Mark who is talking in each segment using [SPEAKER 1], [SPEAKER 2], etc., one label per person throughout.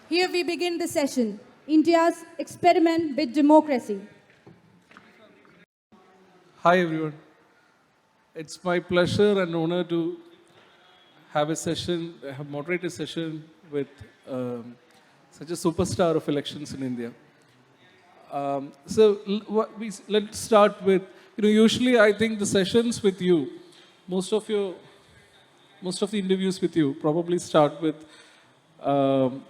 [SPEAKER 1] Here we begin the session, India's experiment with democracy.
[SPEAKER 2] Hi everyone. It's my pleasure and honor to moderate a session with such a superstar of elections in India. Let's start with, usually I think the sessions with you, most of the interviews with you probably start with um,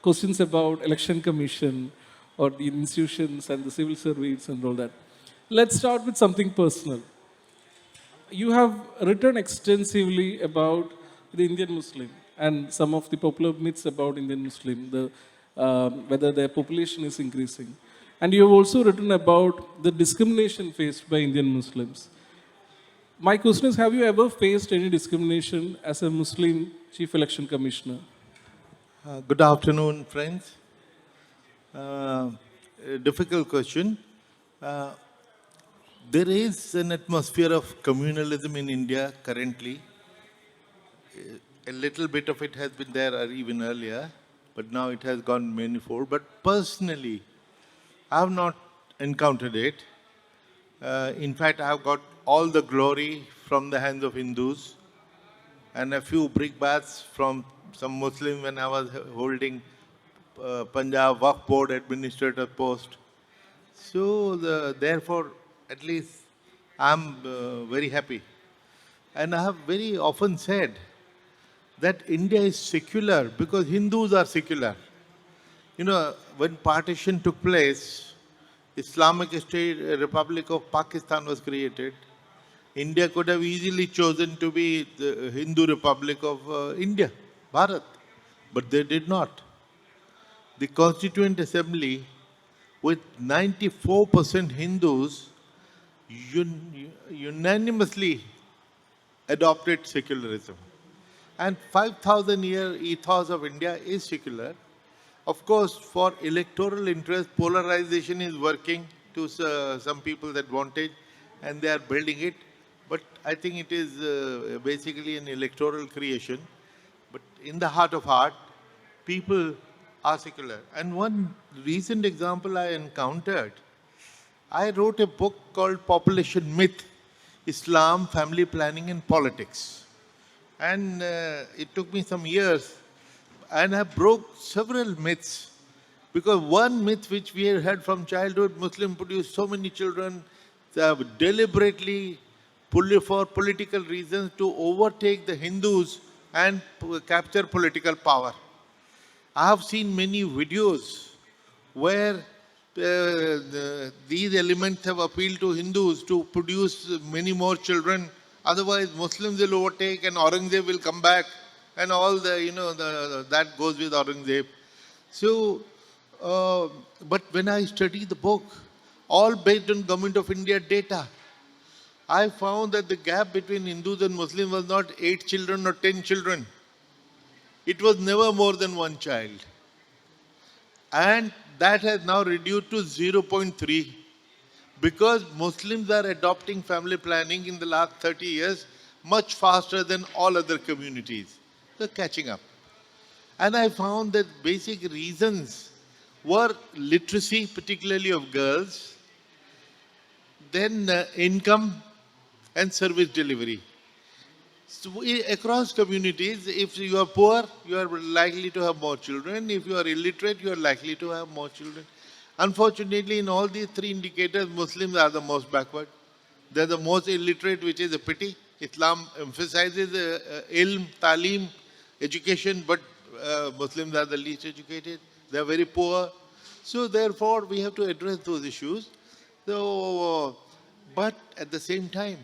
[SPEAKER 2] questions about election commission or the institutions and the civil service and all that. Let's start with something personal. You have written extensively about the Indian Muslim and some of the popular myths about Indian Muslim, whether their population is increasing. And you have also written about the discrimination faced by Indian Muslims. My question is, have you ever faced any discrimination as a Muslim Chief Election Commissioner?
[SPEAKER 3] Good afternoon, friends. A difficult question. There is an atmosphere of communalism in India currently. A little bit of it has been there even earlier, but now it has gone manifold. But personally, I have not encountered it. In fact, I have got all the glory from the hands of Hindus and a few brick baths from some Muslim when I was holding Punjab Waqf Board administrator post. So therefore, at least I'm very happy. And I have very often said that India is secular because Hindus are secular. You know, when partition took place, Islamic State Republic of Pakistan was created. India could have easily chosen to be the Hindu Republic of India, Bharat, but they did not. The Constituent Assembly, with 94% Hindus, unanimously adopted secularism. And 5,000-year ethos of India is secular. Of course, for electoral interest, polarization is working to some people that want it, and they are building it. But I think it is basically an electoral creation. But in the heart of heart, people are secular. And one recent example I encountered, I wrote a book called Population Myth, Islam, Family Planning and Politics. And it took me some years, and I broke several myths. Because one myth which we had heard from childhood, Muslim produced so many children, deliberately, for political reasons, to overtake the Hindus and capture political power. I have seen many videos where these elements have appealed to Hindus to produce many more children. Otherwise, Muslims will overtake and Aurangzeb will come back, and all that goes with Aurangzeb. So, but when I studied the book, all based on Government of India data, I found that the gap between Hindus and Muslims was not 8 children or 10 children. It was never more than one child. And that has now reduced to 0.3 because Muslims are adopting family planning in the last 30 years much faster than all other communities. They're catching up. And I found that basic reasons were literacy, particularly of girls, then income and service delivery. So across communities, if you are poor, you are likely to have more children. If you are illiterate, you are likely to have more children. Unfortunately, in all these three indicators, Muslims are the most backward. They are the most illiterate, which is a pity. Islam emphasizes ilm, talim, education, but Muslims are the least educated. They are very poor. So therefore, we have to address those issues. So, but at the same time,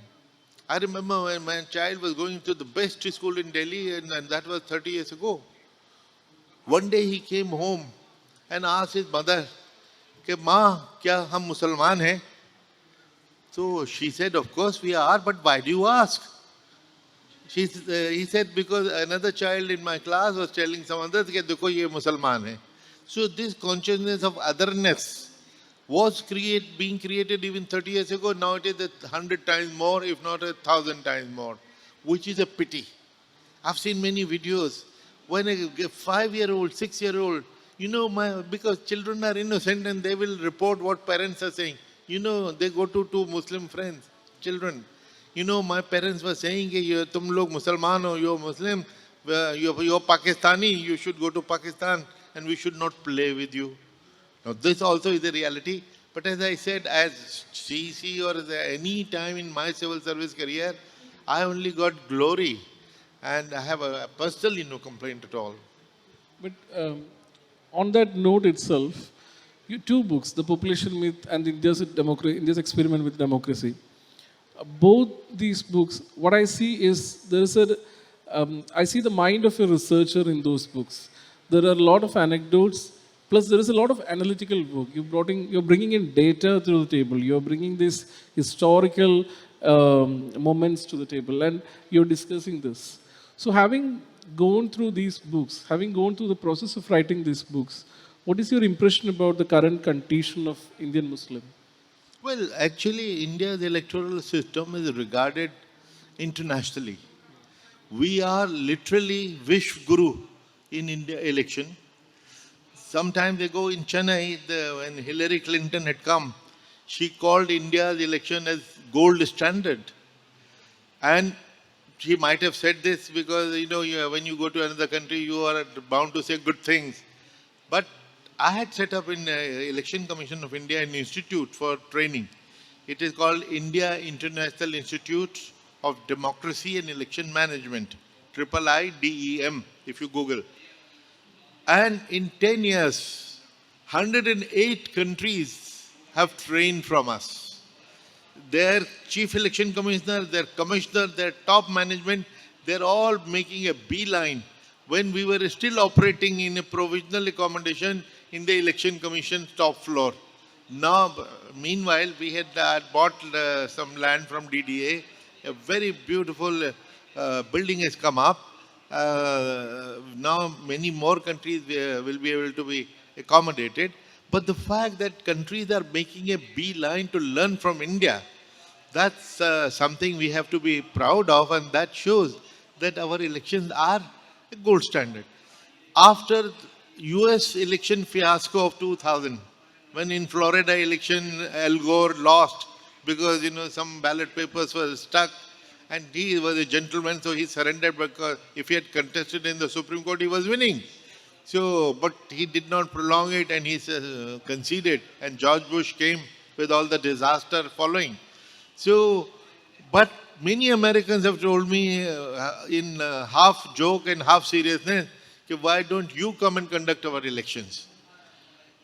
[SPEAKER 3] I remember when my child was going to the best school in Delhi, and that was 30 years ago. One day he came home and asked his mother, "Ke Ma, kya hum Musalman hai?" So she said, "Of course we are, but why do you ask?" He said, "Because another child in my class was telling some others, ke dekho ye Musalman hai." So this consciousness of otherness was being created even 30 years ago. Now it is 100 times more, if not 1,000 times more, which is a pity. I've seen many videos When a 5-year-old, 6-year-old, because children are innocent and they will report what parents are saying. They go to two Muslim friends, children. My parents were saying, tum log Musalman ho, you're Muslim, you're Pakistani, you should go to Pakistan and we should not play with you. Now, this also is a reality. But as I said, as CC or as any time in my civil service career, I only got glory. And I have personally no complaint at all.
[SPEAKER 2] But on that note itself, you two books, The Population Myth and India's Experiment with Democracy. Both these books, what I see is I see the mind of a researcher in those books. There are a lot of anecdotes, plus there is a lot of analytical work. You're bringing in data to the table. You're bringing these historical moments to the table, and you're discussing this. So having gone through these books, having gone through the process of writing these books, what is your impression about the current condition of Indian Muslim?
[SPEAKER 3] Well, actually, India's electoral system is regarded internationally. We are literally wish guru in India election. Some time ago in Chennai, when Hillary Clinton had come, she called India's election as gold standard. And she might have said this because, when you go to another country, you are bound to say good things. But I had set up in Election Commission of India an institute for training. It is called India International Institute of Democracy and Election Management, IIIDEM, if you Google. And in 10 years, 108 countries have trained from us. Their chief election commissioner, their commissioner, their top management, they're all making a beeline when we were still operating in a provisional accommodation in the election commission's top floor. Now, meanwhile, we had bought some land from DDA. A very beautiful building has come up. Now, many more countries will be able to be accommodated. But the fact that countries are making a beeline to learn from India, that's something we have to be proud of, and that shows that our elections are a gold standard. After US election fiasco of 2000, when in Florida election Al Gore lost because some ballot papers were stuck, and he was a gentleman, so he surrendered because if he had contested in the Supreme Court, he was winning. So, but he did not prolong it, and he conceded, and George Bush came with all the disaster following. So, but many Americans have told me in half joke and half seriousness, why don't you come and conduct our elections?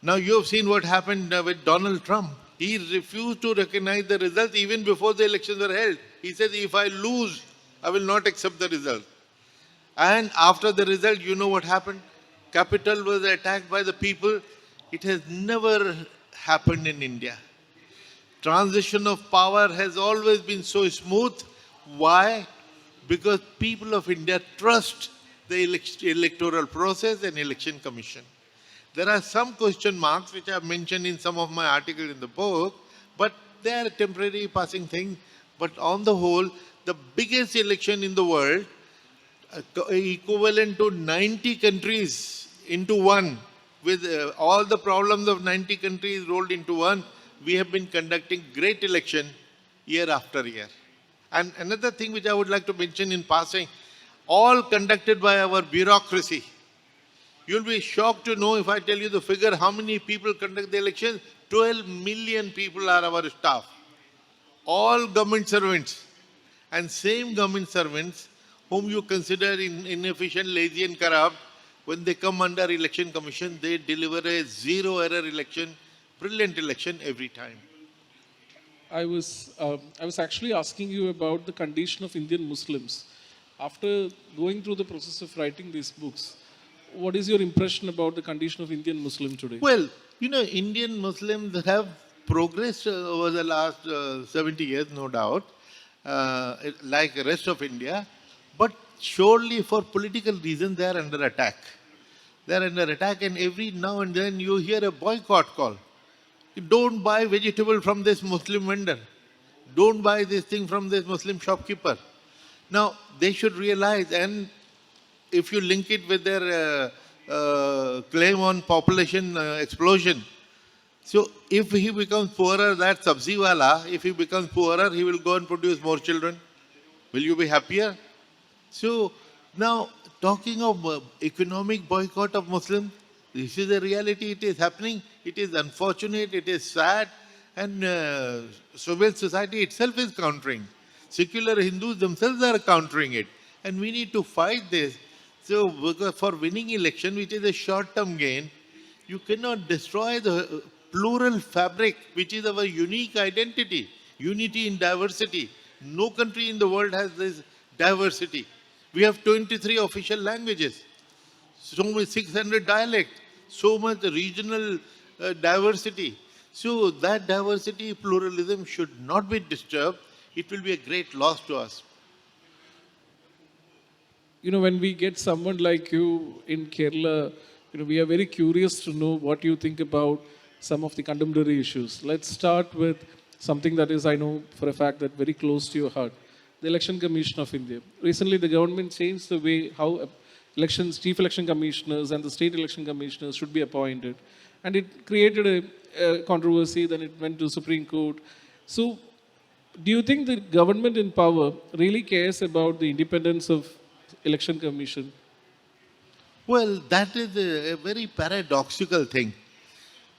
[SPEAKER 3] Now you have seen what happened with Donald Trump. He refused to recognize the results even before the elections were held. He said, if I lose, I will not accept the result. And after the result, you know what happened? Capitol was attacked by the people. It has never happened in India. Transition of power has always been so smooth. Why? Because people of India trust the electoral process and election commission. There are some question marks which I have mentioned in some of my articles in the book, but they are a temporary passing thing. But on the whole, the biggest election in the world, equivalent to 90 countries into one, with all the problems of 90 countries rolled into one, we have been conducting great election year after year. And another thing which I would like to mention in passing, all conducted by our bureaucracy. You'll be shocked to know if I tell you the figure, how many people conduct the elections. 12 million people are our staff. All government servants. And same government servants whom you consider inefficient, lazy and corrupt, when they come under election commission, they deliver a zero error election, brilliant election every time.
[SPEAKER 2] I was actually asking you about the condition of Indian Muslims. After going through the process of writing these books, what is your impression about the condition of Indian Muslim today?
[SPEAKER 3] Well, Indian Muslims have progressed over the last 70 years, no doubt, like the rest of India. But surely for political reasons, they are under attack. They are under attack, and every now and then you hear a boycott call. Don't buy vegetable from this Muslim vendor. Don't buy this thing from this Muslim shopkeeper. Now, they should realize, and if you link it with their claim on population explosion, so if he becomes poorer, that sabzi wala, if he becomes poorer, he will go and produce more children. Will you be happier? So now talking of economic boycott of Muslims, this is a reality, it is happening, it is unfortunate, it is sad, and civil society itself is countering. Secular Hindus themselves are countering it. And we need to fight this. So because for winning election, which is a short-term gain, you cannot destroy the plural fabric, which is our unique identity, unity in diversity. No country in the world has this diversity. We have 23 official languages, so much 600 dialects, so much regional diversity. So that diversity, pluralism should not be disturbed. It will be a great loss to us.
[SPEAKER 2] You know, when we get someone like you in Kerala, you know, we are very curious to know what you think about some of the contemporary issues. Let's start with something that is, I know for a fact, that very close to your heart. The Election Commission of India. Recently, the government changed the way how elections, chief election commissioners and the state election commissioners should be appointed. And it created a controversy, then it went to Supreme Court. So, do you think the government in power really cares about the independence of election commission?
[SPEAKER 3] Well, that is a very paradoxical thing.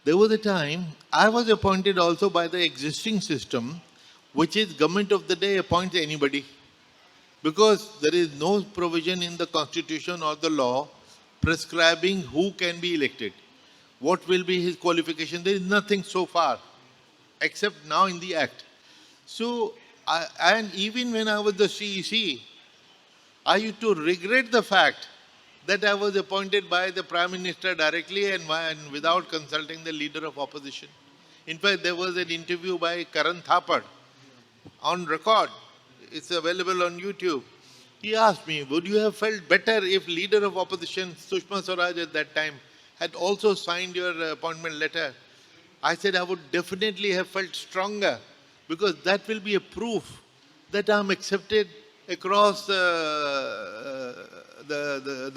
[SPEAKER 3] There was a time I was appointed also by the existing system, which is government of the day appoints anybody. Because there is no provision in the constitution or the law prescribing who can be elected. What will be his qualification? There is nothing so far, except now in the act. So, and even when I was the CEC, I used to regret the fact that I was appointed by the Prime Minister directly and without consulting the leader of opposition. In fact, there was an interview by Karan Thapar on record. It's available on YouTube. He asked me, would you have felt better if leader of opposition, Sushma Swaraj at that time, had also signed your appointment letter? I said I would definitely have felt stronger, because that will be a proof that I'm accepted across the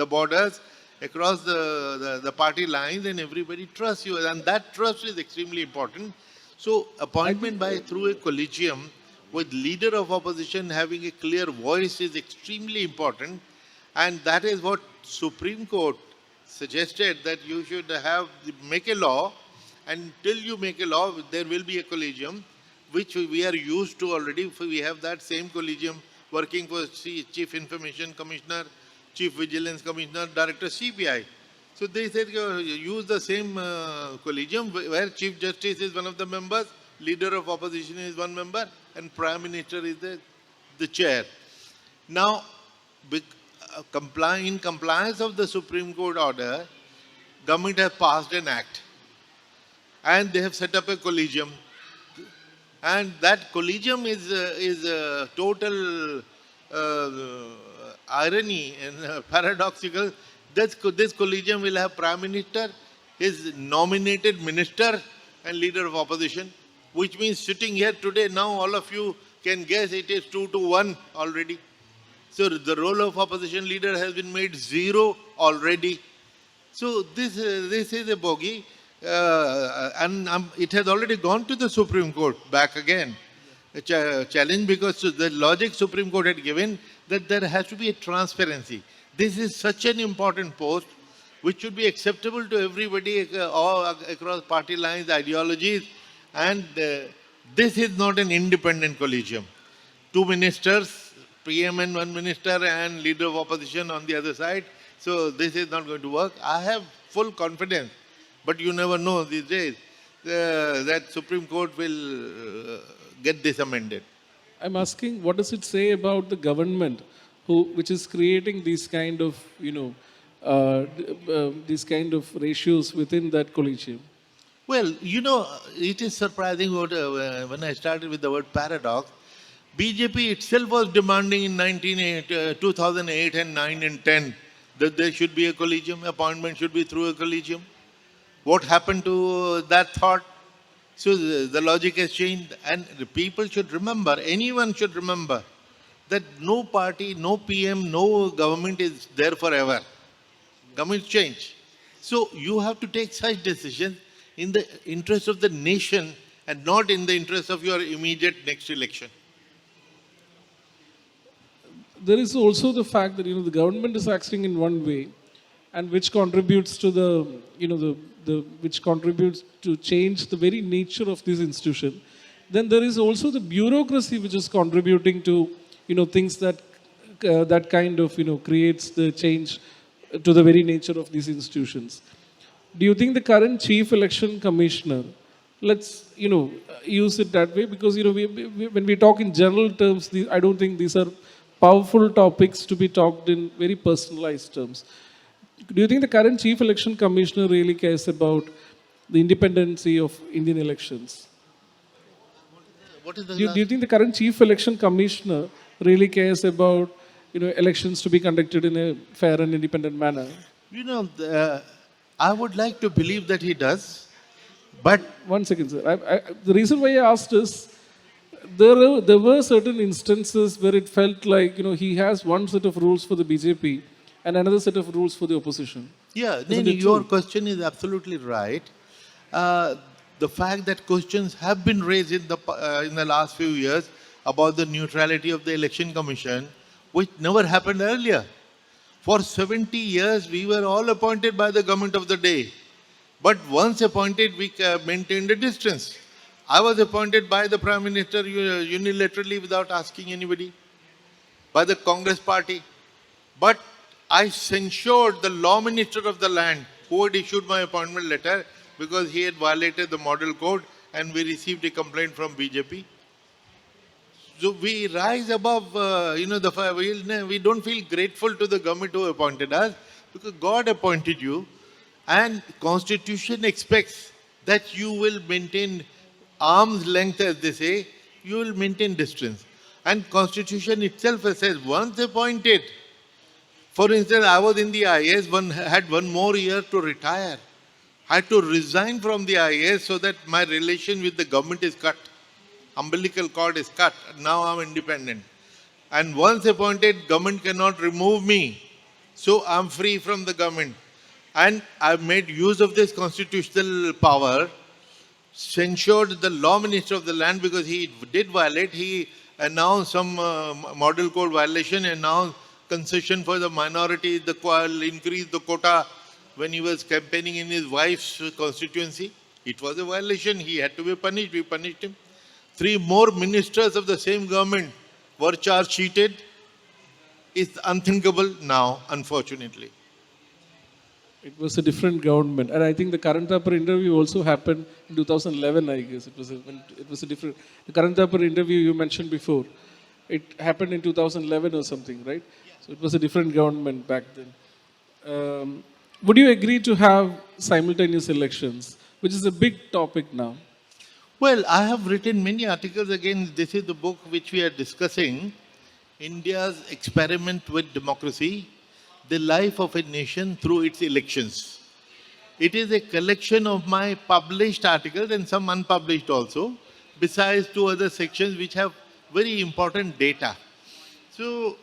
[SPEAKER 3] borders, across the party lines, and everybody trusts you. And that trust is extremely important. So appointment by through a collegium with leader of opposition having a clear voice is extremely important. And that is what Supreme Court suggested, that you should make a law, and till you make a law, there will be a collegium, which we are used to already. We have that same collegium working for Chief Information Commissioner, Chief Vigilance Commissioner, Director CBI. So they said use the same collegium where Chief Justice is one of the members, Leader of Opposition is one member, and Prime Minister is the chair. Now, in compliance of the Supreme Court order, government has passed an act and they have set up a collegium. And that collegium is a total irony and paradoxical. This collegium will have Prime Minister, his nominated minister, and leader of opposition, which means sitting here today, now all of you can guess it is 2-1 already. So the role of opposition leader has been made 0 already. So this is a bogey. And it has already gone to the Supreme Court back again. A challenge, because the logic Supreme Court had given that there has to be a transparency. This is such an important post which should be acceptable to everybody all across party lines, ideologies, and this is not an independent collegium. 2 ministers, PM and 1 minister, and leader of opposition on the other side. So this is not going to work. I have full confidence. But you never know these days that Supreme Court will get this amended.
[SPEAKER 2] I'm asking, what does it say about the government which is creating these kind of, these kind of ratios within that collegium?
[SPEAKER 3] Well, it is surprising when I started with the word paradox. BJP itself was demanding in 2008 and 9 and 10 that there should be a collegium, appointment should be through a collegium. What happened to that thought? So the logic has changed, and the people should remember, anyone should remember, that no party, no PM, no government is there forever. Governments change. So you have to take such decisions in the interest of the nation and not in the interest of your immediate next election.
[SPEAKER 2] There is also the fact that the government is acting in one way, and which contributes to the which contributes to change the very nature of this institution. Then there is also the bureaucracy which is contributing to things that that kind of creates the change to the very nature of these institutions. Do you think the current chief election commissioner, let's use it that way, because when we talk in general terms, I don't think these are powerful topics to be talked in very personalized terms. Do you think the current chief election commissioner really cares about the independency of Indian elections?
[SPEAKER 3] What is the
[SPEAKER 2] Do you think the current chief election commissioner really cares about elections to be conducted in a fair and independent manner?
[SPEAKER 3] I would like to believe that he does, but
[SPEAKER 2] One second, sir. The reason why I asked is there were certain instances where it felt like he has one set of rules for the BJP and another set of rules for the opposition.
[SPEAKER 3] yeah,
[SPEAKER 2] Isn't it
[SPEAKER 3] your
[SPEAKER 2] true?
[SPEAKER 3] question is absolutely right. The fact that questions have been raised in the last few years about the neutrality of the election commission, which never happened earlier. For 70 years, we were all appointed by the government of the day. But once appointed, we maintained a distance. I was appointed by the Prime Minister unilaterally without asking anybody, by the Congress party. But I censured the law minister of the land who had issued my appointment letter because he had violated the model code, and we received a complaint from BJP. So we rise above, the fire. We don't feel grateful to the government who appointed us, because God appointed you, and Constitution expects that you will maintain arm's length, as they say. You will maintain distance, and Constitution itself says once appointed. For instance, I was in the IAS, had one more year to retire. I had to resign from the IAS so that my relation with the government is cut. Umbilical cord is cut. Now I'm independent. And once appointed, government cannot remove me. So I'm free from the government. And I've made use of this constitutional power, censured the law minister of the land because he did violate. He announced some model code violation, announced concession for the minority, increase the quota when he was campaigning in his wife's constituency. It was a violation. He had to be punished. We punished him. 3 more ministers of the same government were charge sheeted. It's unthinkable now, unfortunately.
[SPEAKER 2] It was a different government, and I think the current Thapar interview also happened in 2011. I guess it was a different. The current Thapar interview you mentioned before, it happened in 2011 or something, right? So it was a different government back then. Would you agree to have simultaneous elections, which is a big topic now?
[SPEAKER 3] Well, I have written many articles. Again, this is the book which we are discussing, India's Experiment with Democracy, the Life of a Nation Through Its Elections. It is a collection of my published articles and some unpublished also, besides 2 other sections which have very important data. So,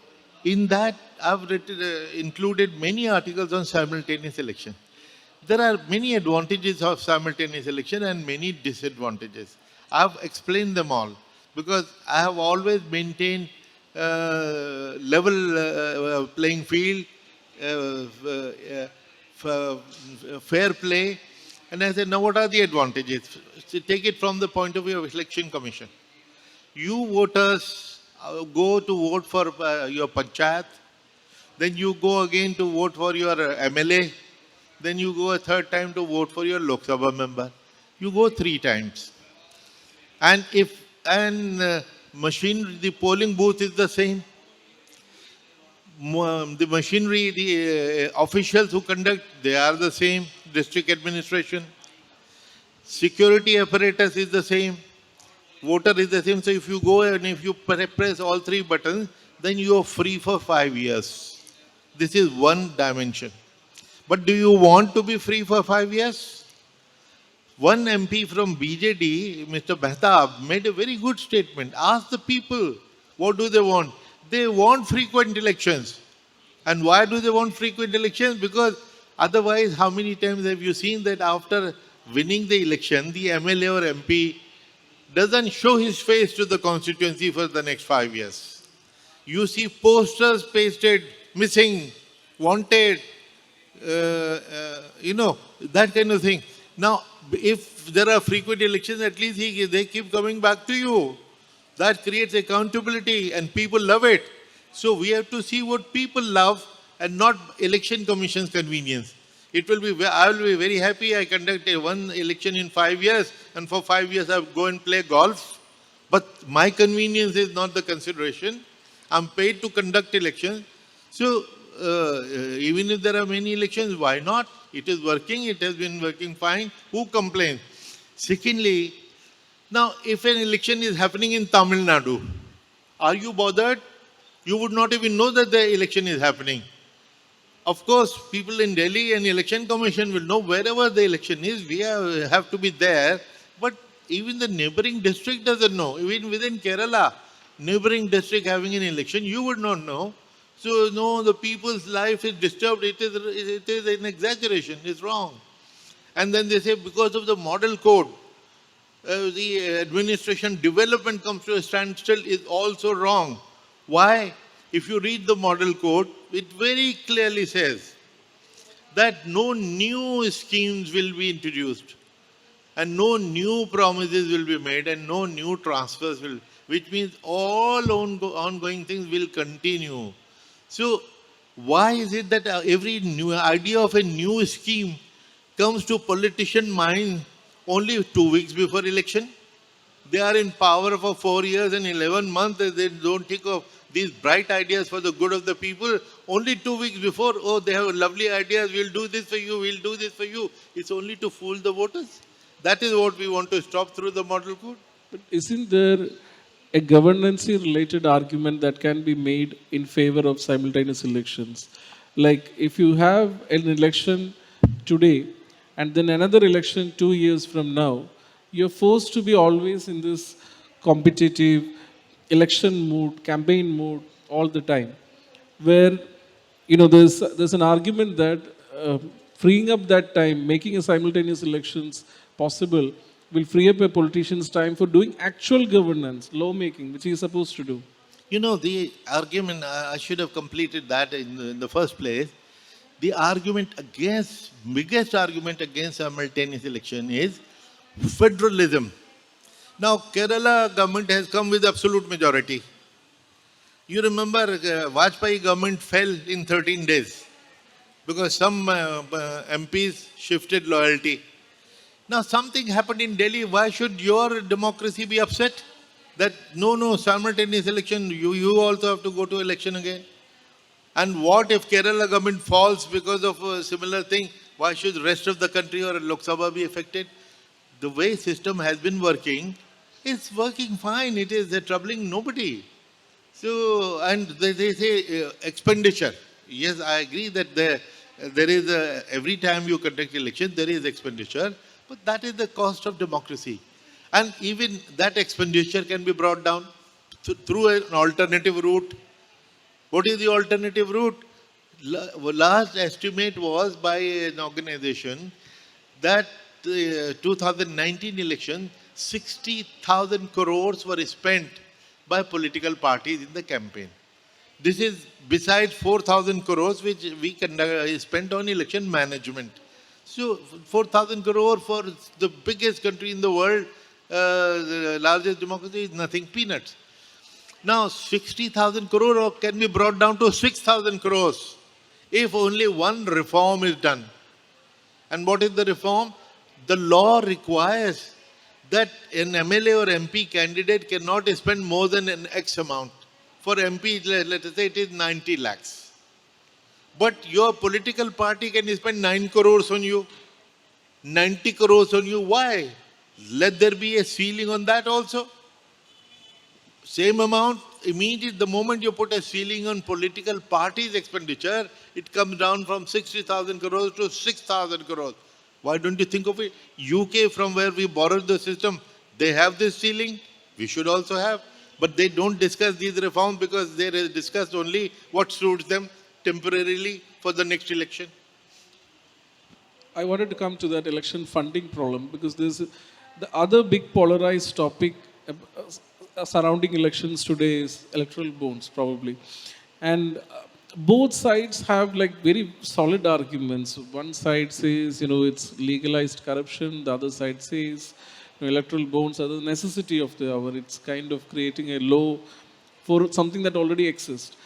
[SPEAKER 3] in that, I've included many articles on simultaneous election. There are many advantages of simultaneous election and many disadvantages. I've explained them all because I have always maintained level playing field, fair play. And I said, now what are the advantages? So take it from the point of view of election commission. You voters go to vote for your panchayat, then you go again to vote for your MLA, then you go a 3rd time to vote for your Lok Sabha member. You go 3 times. And machinery, the polling booth is the same. The machinery, the officials who conduct, they are the same. District administration. Security apparatus is the same. Voter is the same. So if you go and if you press all 3 buttons, then you are free for 5 years. This is one dimension. But do you want to be free for 5 years? One MP from BJD, Mr. Mehtab, made a very good statement. Ask the people, what do they want? They want frequent elections. And why do they want frequent elections? Because otherwise, how many times have you seen that after winning the election, the MLA or MP doesn't show his face to the constituency for the next 5 years? You see posters pasted, missing, wanted, that kind of thing. Now, if there are frequent elections, at least they keep coming back to you. That creates accountability and people love it. So we have to see what people love and not election commission's convenience. I will be very happy I conduct one election in 5 years and for 5 years I go and play golf. But my convenience is not the consideration. I'm paid to conduct elections. So even if there are many elections, why not? It is working, it has been working fine. Who complains? Secondly, now if an election is happening in Tamil Nadu, are you bothered? You would not even know that the election is happening. Of course, people in Delhi and election commission will know wherever the election is, we have to be there. But even the neighboring district doesn't know. Even within Kerala, neighboring district having an election, you would not know. So, no, the people's life is disturbed. It is an exaggeration. It's wrong. And then they say because of the model code, the administration development comes to a standstill is also wrong. Why? If you read the model code, it very clearly says that no new schemes will be introduced and no new promises will be made and no new transfers will, which means all ongoing things will continue. So why is it that every new idea of a new scheme comes to politician mind only 2 weeks before election? They are in power for 4 years and 11 months. They don't think of these bright ideas for the good of the people. Only 2 weeks before, oh, they have lovely ideas. We'll do this for you. We'll do this for you. It's only to fool the voters. That is what we want to stop through the model code.
[SPEAKER 2] But isn't there a governance-related argument that can be made in favor of simultaneous elections? Like if you have an election today and then another election 2 years from now, you're forced to be always in this competitive election mood, campaign mood all the time, where there's an argument that freeing up that time, making a simultaneous elections possible, will free up a politician's time for doing actual governance, lawmaking, which he is supposed to do.
[SPEAKER 3] The argument, I should have completed that in the first place. The biggest argument against simultaneous election is federalism. Now, Kerala government has come with absolute majority. You remember Vajpayee government fell in 13 days because some MPs shifted loyalty. Now, something happened in Delhi. Why should your democracy be upset? That no, simultaneous election, you also have to go to election again. And what if Kerala government falls because of a similar thing? Why should the rest of the country or Lok Sabha be affected? The way system has been working, it's working fine. It is troubling nobody. So, and they say expenditure. Yes, I agree that there is every time you conduct election, there is expenditure, but that is the cost of democracy. And even that expenditure can be brought down through an alternative route. What is the alternative route? Last estimate was by an organization that 2019 election, 60,000 crores were spent by political parties in the campaign. This is besides 4,000 crores which we spent on election management. So 4,000 crore for the biggest country in the world, the largest democracy, is nothing, peanuts. Now 60,000 crore can be brought down to 6,000 crores if only one reform is done. And what is the reform? The law requires that an MLA or MP candidate cannot spend more than an X amount. For MP, let us say it is 90 lakhs. But your political party can spend 9 crores on you, 90 crores on you. Why? Let there be a ceiling on that also. Same amount, immediately the moment you put a ceiling on political parties' expenditure, it comes down from 60,000 crores to 6,000 crores. Why don't you think of it? UK, from where we borrowed the system, they have this ceiling. We should also have. But they don't discuss these reforms because they discuss only what suits them temporarily for the next election.
[SPEAKER 2] I wanted to come to that election funding problem because there's the other big polarized topic surrounding elections today is electoral bonds, probably. And both sides have like very solid arguments. One side says, it's legalized corruption. The other side says, electoral bonds are the necessity of the hour. It's kind of creating a law for something that already exists.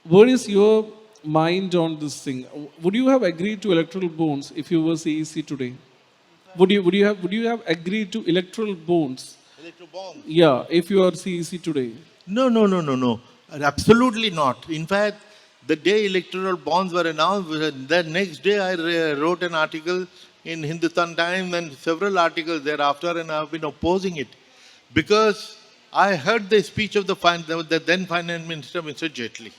[SPEAKER 2] What is your mind on this thing? Would you have agreed to electoral bonds if you were CEC today? Would you have agreed to electoral bonds?
[SPEAKER 3] Electoral bonds?
[SPEAKER 2] Yeah, if you are CEC today.
[SPEAKER 3] No. Absolutely not. In fact, the day electoral bonds were announced, the next day I wrote an article in Hindustan Times and several articles thereafter, and I have been opposing it because I heard the speech of the then Finance Minister, Mr. Jaitley.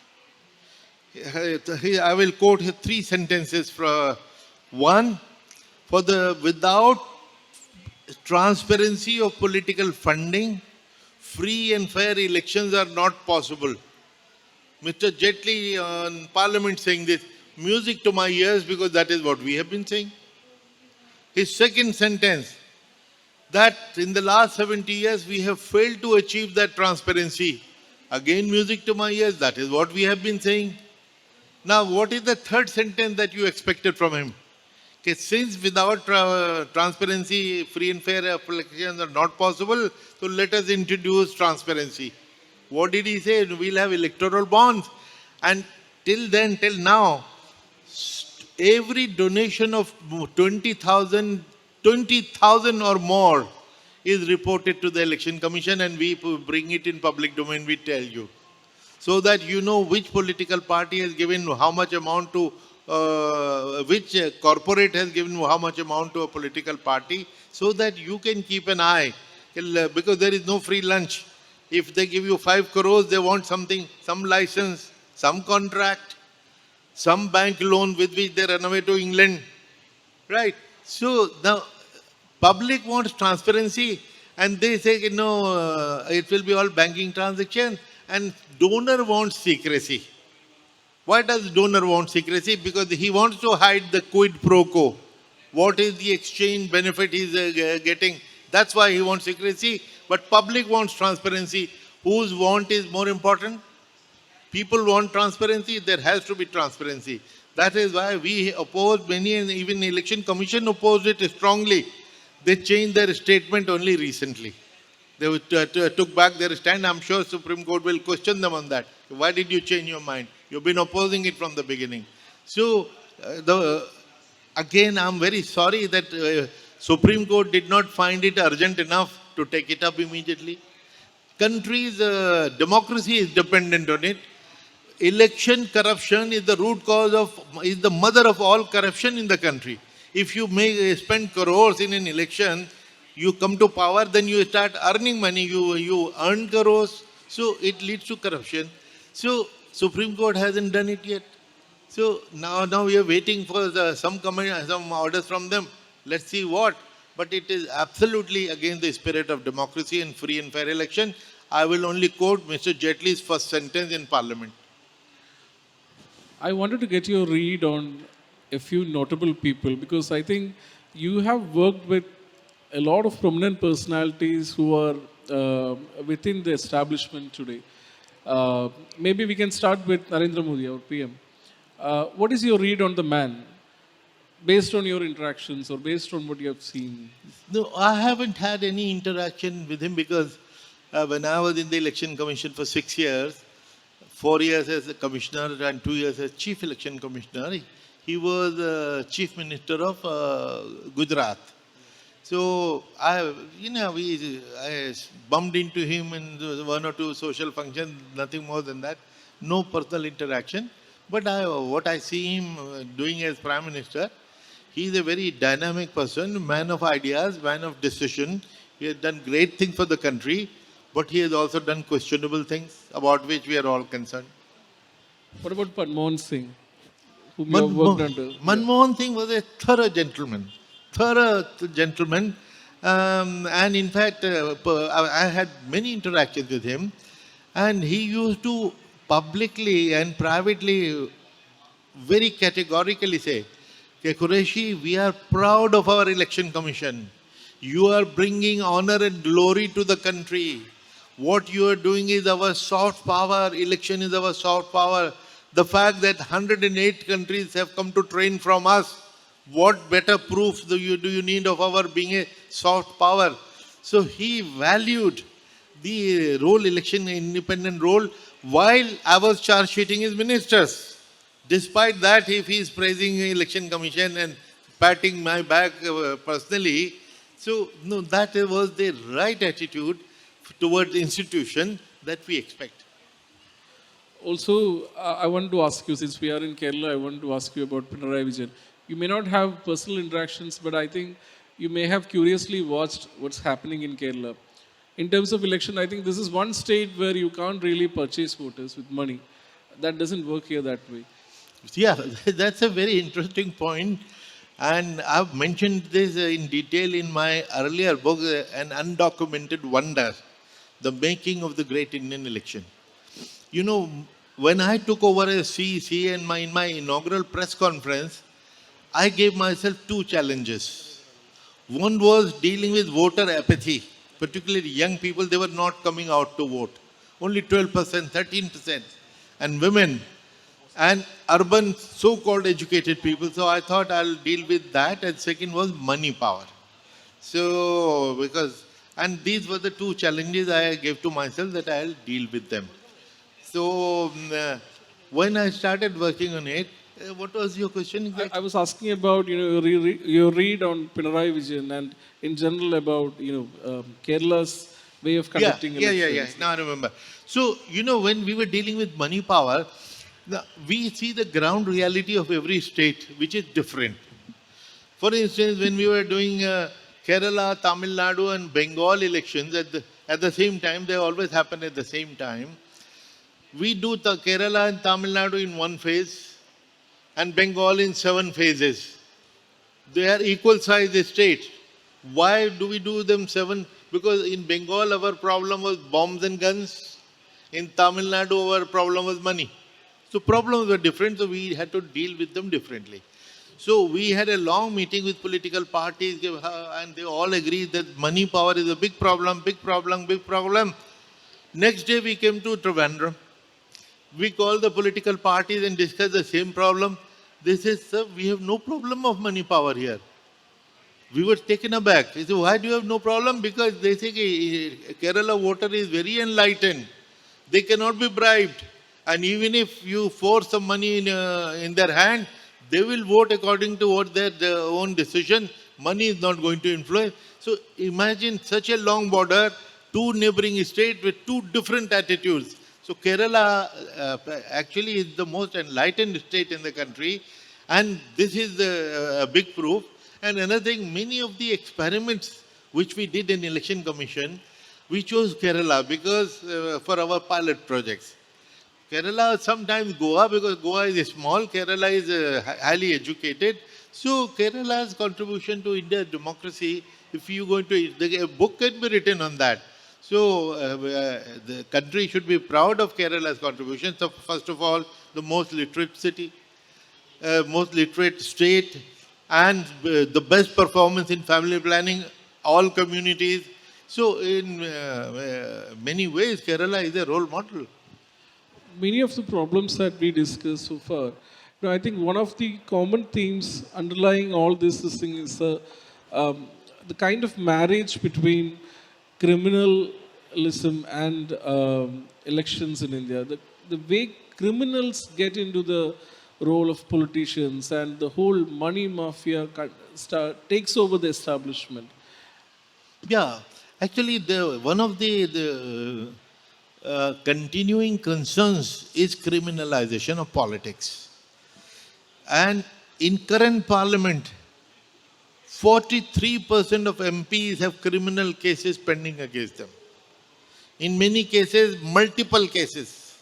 [SPEAKER 3] I will quote his 3 sentences. One, without transparency of political funding, free and fair elections are not possible. Mr. Jaitley on Parliament saying this, music to my ears because that is what we have been saying. His second sentence, that in the last 70 years we have failed to achieve that transparency. Again, music to my ears, that is what we have been saying. Now, what is the third sentence that you expected from him? Okay, since without transparency, free and fair elections are not possible, so let us introduce transparency. What did he say? We'll have electoral bonds. And till now, every donation of 20,000 or more is reported to the Election Commission, and we bring it in public domain, we tell you. So that you know which political party has given how much amount to, which corporate has given how much amount to a political party, so that you can keep an eye. Because there is no free lunch. If they give you 5 crores, they want something, some license, some contract, some bank loan with which they run away to England. Right? So the public wants transparency, and they say, it will be all banking transaction, and donor wants secrecy. Why does donor want secrecy? Because he wants to hide the quid pro quo. What is the exchange benefit he is getting? That's why he wants secrecy. But public wants transparency. Whose want is more important? People want transparency. There has to be transparency. That is why we oppose many, and even the Election Commission opposed it strongly. They changed their statement only recently. They took back their stand. I'm sure Supreme Court will question them on that. Why did you change your mind? You've been opposing it from the beginning. So, again, I'm very sorry that Supreme Court did not find it urgent enough to take it up immediately. Country's democracy is dependent on it. Election corruption is the root cause is the mother of all corruption in the country. If you spend crores in an election, you come to power, then you start earning money, you earn crores, so it leads to corruption. So Supreme Court hasn't done it yet. So now we are waiting for some orders from them. Let's see what. But it is absolutely against the spirit of democracy and free and fair election. I will only quote Mr. Jaitley's first sentence in Parliament.
[SPEAKER 2] I wanted to get your read on a few notable people because I think you have worked with a lot of prominent personalities who are within the establishment today. Maybe we can start with Narendra Modi, our PM. What is your read on the man, based on your interactions or based on what you have seen?
[SPEAKER 3] No, I haven't had any interaction with him because when I was in the Election Commission for 6 years, 4 years as a commissioner and 2 years as chief election commissioner, he was chief minister of Gujarat. So I bumped into him in 1 or 2 social functions, nothing more than that. No personal interaction. But what I see him doing as Prime Minister, he is a very dynamic person, man of ideas, man of decision. He has done great things for the country, but he has also done questionable things about which we are all concerned.
[SPEAKER 2] What about Manmohan Singh, whom you have worked under?
[SPEAKER 3] Manmohan Singh was a thorough gentleman. And in fact, I had many interactions with him, and he used to publicly and privately very categorically say, "Okay, Quraishi, we are proud of our election commission. You are bringing honor and glory to the country. What you are doing is our soft power. Election is our soft power. The fact that 108 countries have come to train from us, what better proof do you need of our being a soft power?" So he valued the role, election independent role, while I was charge sheeting his ministers. Despite that, if he is praising the election commission and patting my back personally, so no, that was the right attitude towards the institution that we expect.
[SPEAKER 2] Also, I want to ask you, since we are in Kerala, I want to ask you about Pinarayi Vijayan. You may not have personal interactions, but I think you may have curiously watched what's happening in Kerala. In terms of election, I think this is one state where you can't really purchase voters with money. That doesn't work here that way.
[SPEAKER 3] Yeah, that's a very interesting point. And I've mentioned this in detail in my earlier book, An Undocumented Wonder, The Making of the Great Indian Election. You know, when I took over as CEC and in my inaugural press conference, I gave myself two challenges. One was dealing with voter apathy, particularly young people, they were not coming out to vote. Only 12%, 13%. And women and urban so-called educated people. So I thought I'll deal with that. And second was money power. So and these were the two challenges I gave to myself that I'll deal with them. So when I started working on it, what was your question exactly?
[SPEAKER 2] I was asking about your read on Pinarayi Vijayan and in general about Kerala's way of conducting elections.
[SPEAKER 3] Now I remember. So when we were dealing with money power, we see the ground reality of every state, which is different. For instance, when we were doing Kerala, Tamil Nadu, and Bengal elections at the same time, they always happen at the same time. We do the Kerala and Tamil Nadu in one phase, and Bengal in 7 phases. They are equal size states. Why do we do them 7? Because in Bengal our problem was bombs and guns. In Tamil Nadu our problem was money. So problems were different, so we had to deal with them differently. So we had a long meeting with political parties and they all agreed that money power is a big problem, big problem, big problem. Next day we came to Trivandrum. We called the political parties and discussed the same problem. They said, "Sir, we have no problem of money power here." We were taken aback. They said, "Why do you have no problem?" Because they say Kerala voter is very enlightened. They cannot be bribed. And even if you force some money in their hand, they will vote according to what their own decision. Money is not going to influence. So imagine such a long border, 2 neighboring states with 2 different attitudes. So Kerala actually is the most enlightened state in the country, and this is a big proof. And another thing, many of the experiments which we did in Election Commission, we chose Kerala because for our pilot projects. Kerala, sometimes Goa, because Goa is small, Kerala is highly educated. So Kerala's contribution to India's democracy, if you going to, a book can be written on that. So the country should be proud of Kerala's contribution. So first of all, the most literate city, most literate state, and the best performance in family planning, all communities. So in many ways, Kerala is a role model.
[SPEAKER 2] Many of the problems that we discussed so far, I think one of the common themes underlying all this thing is the kind of marriage between criminalism and elections in India. The way criminals get into the role of politicians and the whole money mafia takes over the establishment.
[SPEAKER 3] Yeah, actually, one of the continuing concerns is criminalization of politics. And in current parliament, 43% of MPs have criminal cases pending against them. In many cases, multiple cases.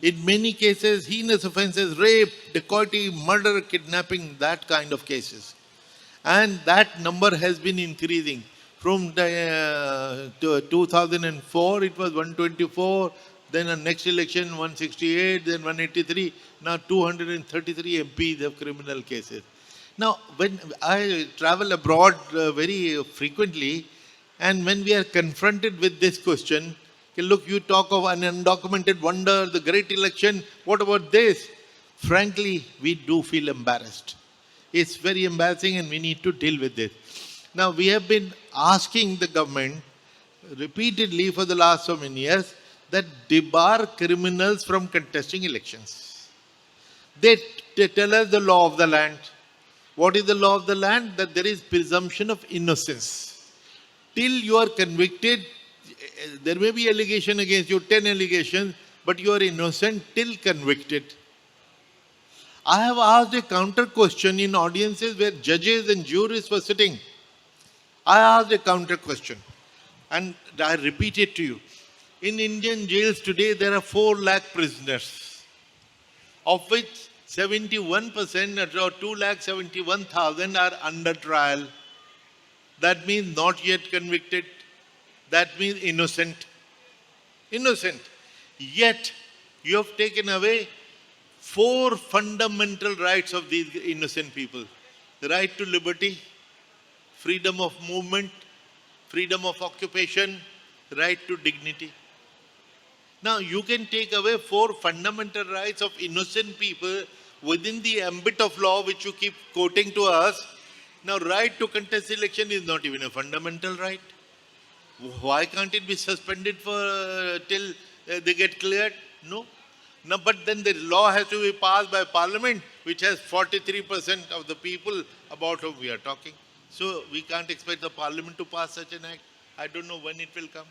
[SPEAKER 3] In many cases, heinous offenses, rape, dacoity, murder, kidnapping, that kind of cases. And that number has been increasing. From 2004, it was 124. Then the next election, 168, then 183. Now 233 MPs have criminal cases. Now, when I travel abroad very frequently, and when we are confronted with this question, okay, look, you talk of an undocumented wonder, the great election, what about this? Frankly, we do feel embarrassed. It's very embarrassing and we need to deal with this. Now, we have been asking the government repeatedly for the last so many years that debar criminals from contesting elections. They tell us the law of the land. What is the law of the land? That there is presumption of innocence. Till you are convicted, there may be allegation against you, 10 allegations, but you are innocent till convicted. I have asked a counter question in audiences where judges and juries were sitting. I asked a counter question and I repeat it to you. In Indian jails today, there are 4 lakh prisoners, of which 71% or 2,71,000 are under trial. That means not yet convicted. That means innocent. Innocent. Yet, you have taken away 4 fundamental rights of these innocent people. The right to liberty, freedom of movement, freedom of occupation, right to dignity. Now, you can take away 4 fundamental rights of innocent people within the ambit of law which you keep quoting to us. Now, right to contest election is not even a fundamental right. Why can't it be suspended for till they get cleared? No. No, but then the law has to be passed by parliament, which has 43% of the people about whom we are talking. So we can't expect the parliament to pass such an act. I don't know when it will come.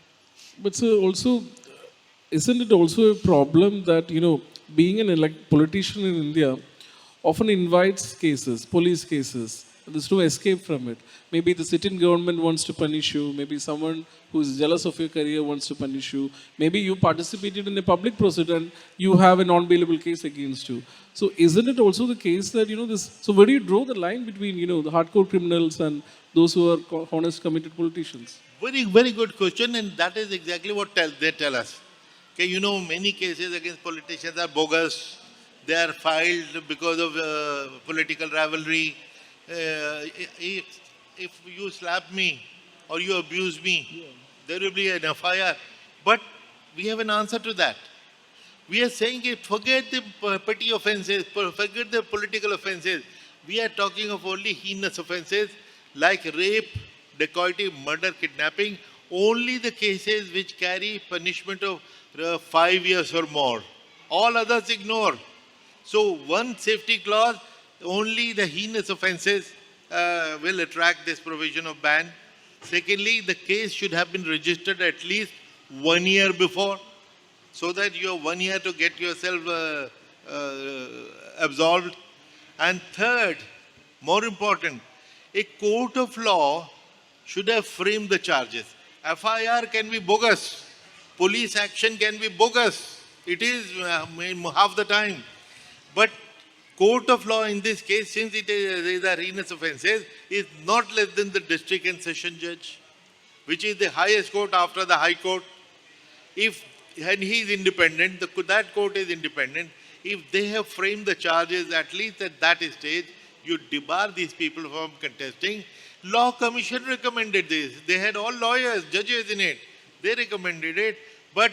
[SPEAKER 2] But sir, also, isn't it also a problem that, being an politician in India often invites cases, police cases. There's no escape from it. Maybe the sitting government wants to punish you. Maybe someone who is jealous of your career wants to punish you. Maybe you participated in a public proceeding, you have a non-bailable case against you. So isn't it also the case that, this... So where do you draw the line between, the hardcore criminals and those who are honest, committed politicians?
[SPEAKER 3] Very, very good question, and that is exactly what they tell us. Okay, many cases against politicians are bogus. They are filed because of political rivalry. If you slap me or you abuse me, there will be an FIR. But we have an answer to that. We are saying, forget the petty offences, forget the political offences. We are talking of only heinous offences like rape, dacoity, murder, kidnapping, only the cases which carry punishment of 5 years or more. All others ignore. So one safety clause, only the heinous offences will attract this provision of ban. Secondly, the case should have been registered at least 1 year before, so that you have 1 year to get yourself absolved. And third, more important, a court of law should have framed the charges. FIR can be bogus. Police action can be bogus. It is half the time. But court of law in this case, since these are heinous offences, is not less than the district and session judge, which is the highest court after the high court. And he is independent, that court is independent. If they have framed the charges, at least at that stage, you debar these people from contesting. Law Commission recommended this. They had all lawyers, judges in it. They recommended it. But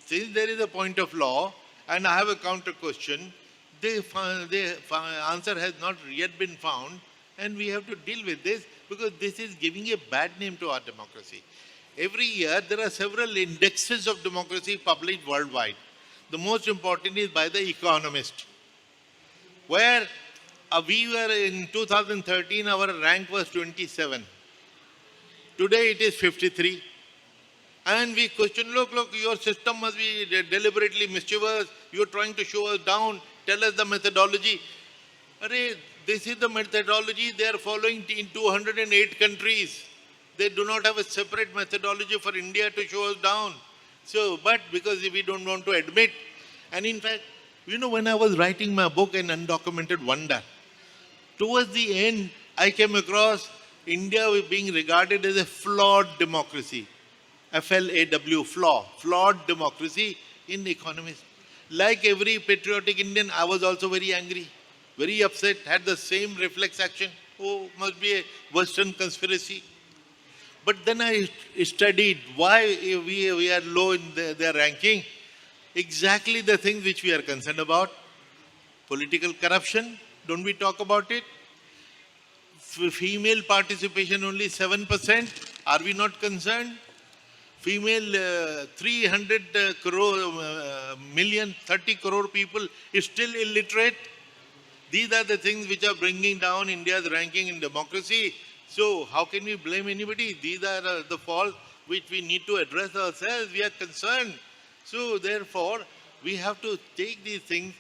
[SPEAKER 3] since there is a point of law, and I have a counter question, the answer has not yet been found, and we have to deal with this because this is giving a bad name to our democracy. Every year, there are several indexes of democracy published worldwide. The most important is by The Economist, where we were in 2013, our rank was 27. Today it is 53. And we question, look, your system must be deliberately mischievous. You're trying to show us down. Tell us the methodology. This is the methodology they are following in 208 countries. They do not have a separate methodology for India to show us down. So, but because we don't want to admit, and in fact, when I was writing my book, An Undocumented Wonder, towards the end, I came across India is being regarded as a flawed democracy. FLAW, flawed democracy in economies. Like every patriotic Indian, I was also very angry, very upset, had the same reflex action. Oh, must be a Western conspiracy. But then I studied why we are low in their ranking. Exactly the things which we are concerned about. Political corruption, don't we talk about it? Female participation only 7%. Are we not concerned? Female 300 million, 30 crore people is still illiterate. These are the things which are bringing down India's ranking in democracy. So how can we blame anybody? These are the faults which we need to address ourselves. We are concerned. So therefore, we have to take these things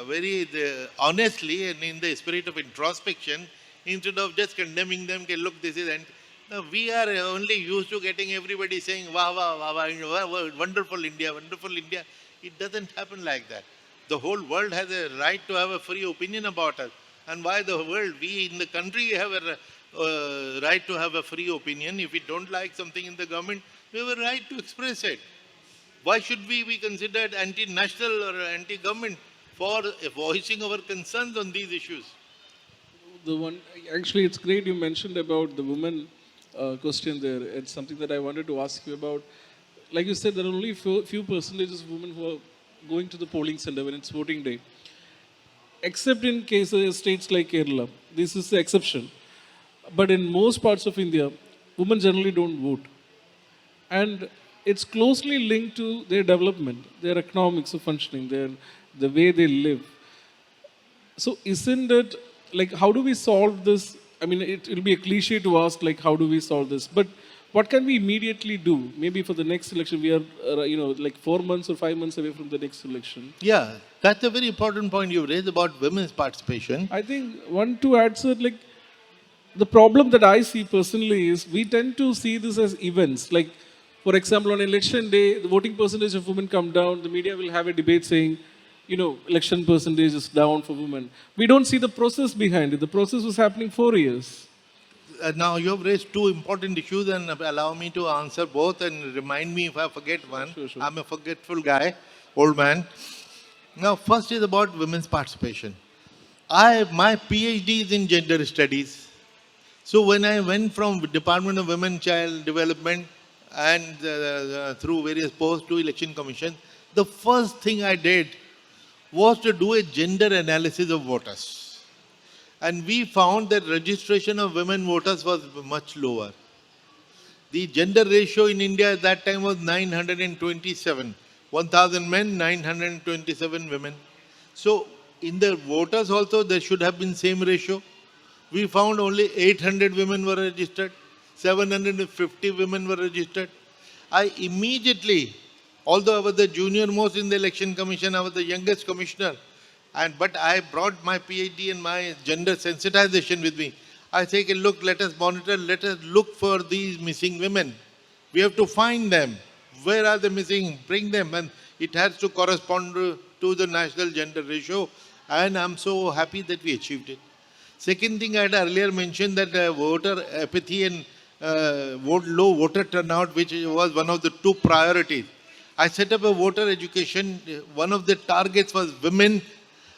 [SPEAKER 3] very honestly and in the spirit of introspection, instead of just condemning them. Okay, look, this is no, we are only used to getting everybody saying, wah, wah, wah, wah, wonderful India, wonderful India. It doesn't happen like that. The whole world has a right to have a free opinion about us. And why the world? We in the country have a right to have a free opinion. If we don't like something in the government, we have a right to express it. Why should we be considered anti-national or anti-government for voicing our concerns on these issues?
[SPEAKER 2] Actually, it's great you mentioned about the women question there. It's something that I wanted to ask you about. Like you said, there are only few percentages of women who are going to the polling center when it's voting day. Except in cases, states like Kerala. This is the exception. But in most parts of India, women generally don't vote. And it's closely linked to their development, their economics of functioning, the way they live. So isn't it, like, how do we solve this? I mean, it'll be a cliche to ask, like, how do we solve this? But what can we immediately do? Maybe for the next election, we are, like 4 months or 5 months away from the next election.
[SPEAKER 3] Yeah, that's a very important point you raised about women's participation.
[SPEAKER 2] I think one to add, sir, like, the problem that I see personally is we tend to see this as events. Like, for example, on election day, the voting percentage of women come down. The media will have a debate saying, election percentage is down for women. We don't see the process behind it. The process was happening 4 years.
[SPEAKER 3] Now you have raised two important issues and allow me to answer both and remind me if I forget one.
[SPEAKER 2] Sure.
[SPEAKER 3] I'm a forgetful guy, old man. Now first is about women's participation. My PhD is in gender studies. So when I went from Department of Women Child Development and through various posts to Election Commission, the first thing I did was to do a gender analysis of voters. And we found that registration of women voters was much lower. The gender ratio in India at that time was 927. 1,000 men, 927 women. So in the voters also there should have been same ratio. We found only 800 women were registered. 750 women were registered. I immediately, although I was the junior most in the election commission, I was the youngest commissioner. But I brought my PhD and my gender sensitization with me. I say, look, let us monitor, let us look for these missing women. We have to find them. Where are they missing? Bring them. And it has to correspond to the national gender ratio. And I'm so happy that we achieved it. Second thing I had earlier mentioned that voter apathy and low voter turnout, which was one of the two priorities. I set up a voter education. One of the targets was women.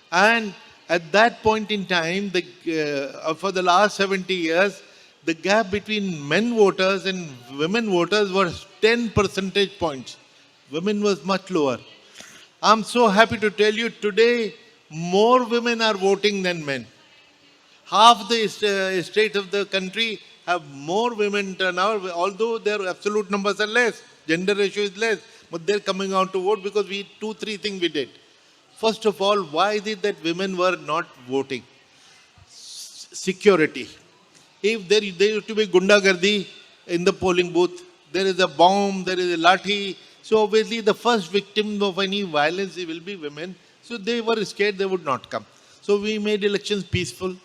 [SPEAKER 3] And at that point in time, for the last 70 years, the gap between men voters and women voters was 10 percentage points. Women was much lower. I'm so happy to tell you today, more women are voting than men. Half the state of the country have more women turnout, although their absolute numbers are less. Gender ratio is less, but they're coming out to vote because three things we did. First of all, why is it that women were not voting? Security. If there used to be gundagardi in the polling booth, there is a bomb, there is a lathi. So obviously the first victim of any violence will be women. So they were scared they would not come. So we made elections peaceful.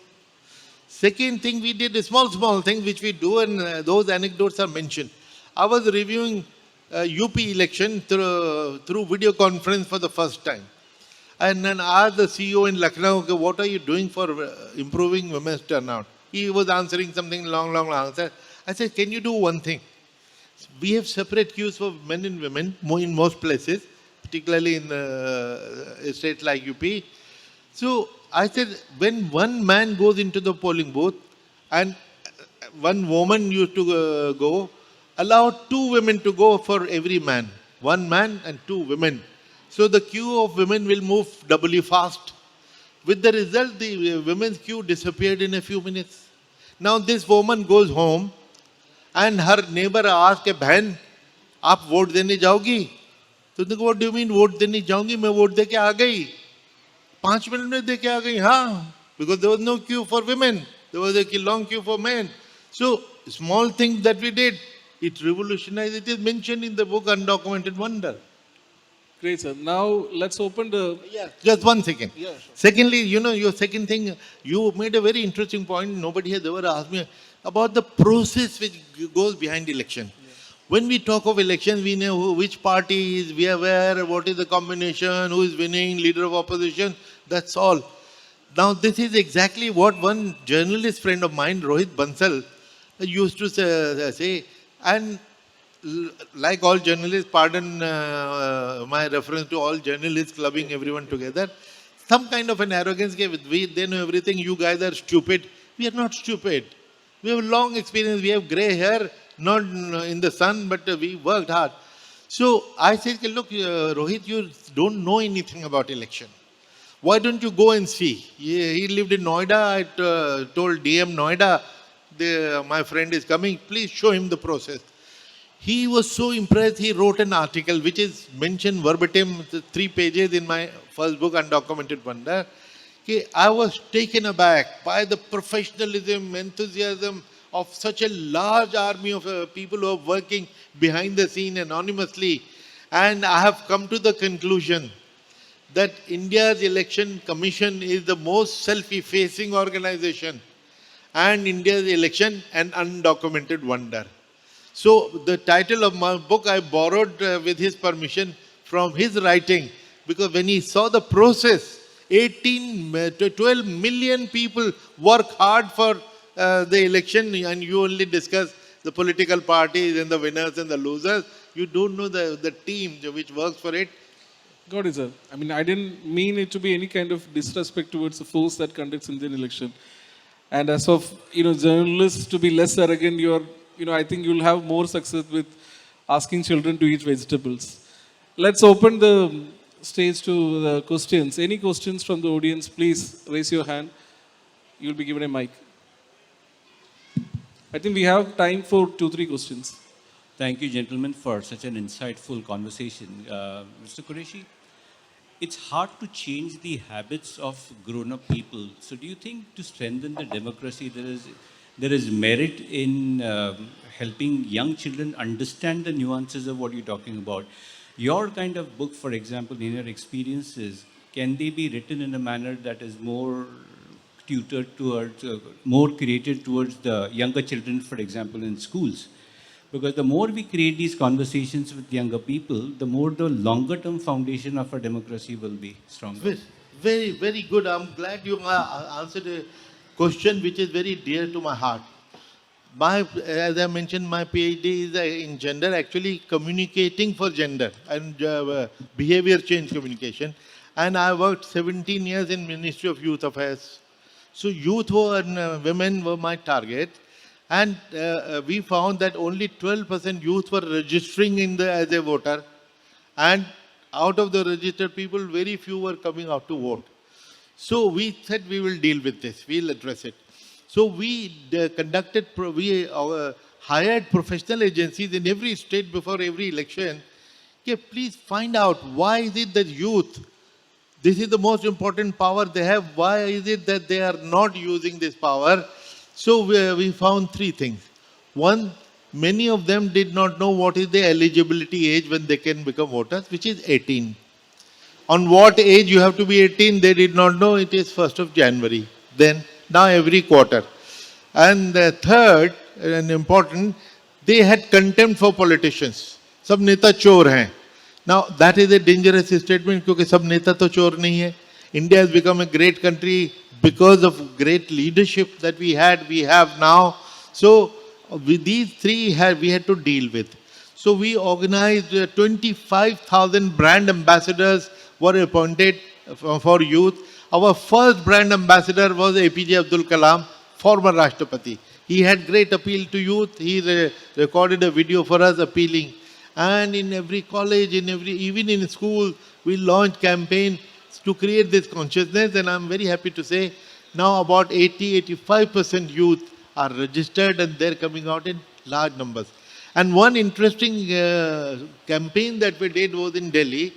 [SPEAKER 3] Second thing we did, small things which we do, and those anecdotes are mentioned. I was reviewing UP election through video conference for the first time. And then asked the CEO in Lucknow, okay, what are you doing for improving women's turnout? He was answering something long answer. I said, can you do one thing? We have separate queues for men and women in most places, particularly in states like UP. So I said, when one man goes into the polling booth and one woman used to go, allow two women to go for every man. One man and two women. So the queue of women will move doubly fast. With the result, the women's queue disappeared in a few minutes. Now this woman goes home and her neighbor asks, बहन आप vote देने जाओगी? तो उन्होंने कहा, what do you mean vote देने जाऊंगी? मैं वोट दे के आ गई. 5 मिनट में दे के आ गई. हाँ, because there was no queue for women. There was a long queue for men. So small things that we did, it revolutionized. It is mentioned in the book Undocumented Wonder.
[SPEAKER 2] Great, sir. Now let's open the.
[SPEAKER 3] Yeah, just 1 second.
[SPEAKER 2] Yeah, sure.
[SPEAKER 3] Secondly, your second thing, you made a very interesting point. Nobody has ever asked me about the process which goes behind election. Yeah. When we talk of elections, we know which party is where, what is the combination, who is winning, leader of opposition. That's all. Now, this is exactly what one journalist friend of mine, Rohit Bansal, used to say. And like all journalists, pardon my reference to all journalists clubbing everyone together, some kind of an arrogance, they know everything, you guys are stupid. We are not stupid. We have long experience, we have grey hair, not in the sun, but we worked hard. So I said, look, Rohit, you don't know anything about election. Why don't you go and see? He lived in Noida. I told DM Noida, my friend is coming, please show him the process. He was so impressed, he wrote an article which is mentioned verbatim, 3 pages in my first book, Undocumented Wonder. I was taken aback by the professionalism, enthusiasm of such a large army of people who are working behind the scene anonymously. And I have come to the conclusion that India's election commission is the most self-effacing organization, and India's election an undocumented wonder. So the title of my book I borrowed with his permission from his writing, because when he saw the process, 18 to 12 million people work hard for the election, and you only discuss the political parties and the winners and the losers. You don't know the team which works for it.
[SPEAKER 2] Got it, sir. I mean, I didn't mean it to be any kind of disrespect towards the force that conducts Indian election. And as of, journalists to be less arrogant, I think you'll have more success with asking children to eat vegetables. Let's open the stage to the questions. Any questions from the audience, please raise your hand. You'll be given a mic. I think we have time for 2-3 questions.
[SPEAKER 4] Thank you, gentlemen, for such an insightful conversation. Mr. Quraishi, it's hard to change the habits of grown-up people. So do you think to strengthen the democracy, there is merit in helping young children understand the nuances of what you're talking about? Your kind of book, for example, in your experiences, can they be written in a manner that is more tutored towards, more created towards the younger children, for example, in schools? Because the more we create these conversations with younger people, the more the longer-term foundation of our democracy will be stronger.
[SPEAKER 3] Very, very good. I'm glad you answered a question which is very dear to my heart. As I mentioned, my PhD is in gender, actually communicating for gender and behavior change communication. And I worked 17 years in Ministry of Youth Affairs. So youth and women were my target. And we found that only 12% youth were registering as a voter. And out of the registered people, very few were coming out to vote. So we said we will deal with this, we'll address it. So we hired professional agencies in every state before every election. Okay, please find out why is it that youth, this is the most important power they have, why is it that they are not using this power? So we found 3 things. One, many of them did not know what is the eligibility age when they can become voters, which is 18. On what age you have to be 18, they did not know. It is 1st of January. Then, now every quarter. And third, and important, they had contempt for politicians. Sab neta chor hain. Now, that is a dangerous statement because sab neta to chor nahi hai. India has become a great country, because of great leadership that we have now. So with these three we had to deal with. So we organized 25,000 brand ambassadors were appointed for youth. Our first brand ambassador was APJ Abdul Kalam, former Rashtrapati. He had great appeal to youth. He recorded a video for us appealing. And in every college, even in school, we launched campaign to create this consciousness. And I'm very happy to say now about 85% youth are registered and they're coming out in large numbers. And one interesting campaign that we did was in Delhi.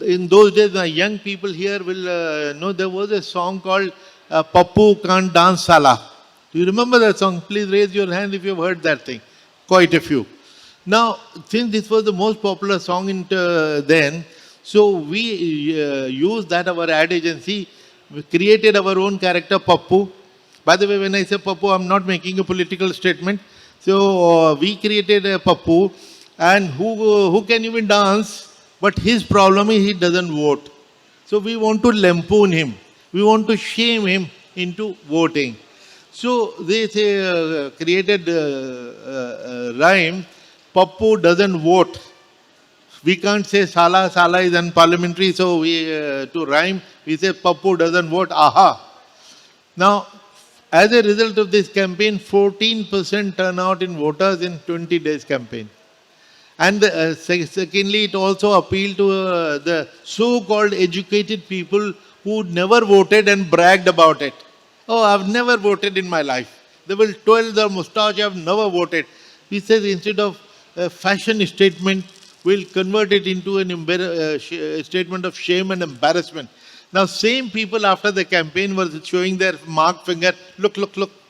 [SPEAKER 3] In those days, the young people here will know there was a song called Pappu Can't Dance Sala. Do you remember that song? Please raise your hand if you've heard that thing. Quite a few. Now, since this was the most popular song then, so we used that, our ad agency, we created our own character, Pappu. By the way, when I say Pappu, I'm not making a political statement. So we created a Pappu, and who can even dance, but his problem is he doesn't vote. So we want to lampoon him. We want to shame him into voting. So they say, created rhyme, Pappu doesn't vote. We can't say Sala, Sala is unparliamentary, so we to rhyme, we say Pappu doesn't vote, aha. Now, as a result of this campaign, 14% turnout in voters in 20 days campaign. And secondly, it also appealed to the so-called educated people who never voted and bragged about it. Oh, I've never voted in my life. They will twirl their moustache, I've never voted. He says instead of a fashion statement, we'll convert it into a statement of shame and embarrassment. Now, same people after the campaign were showing their marked finger, look,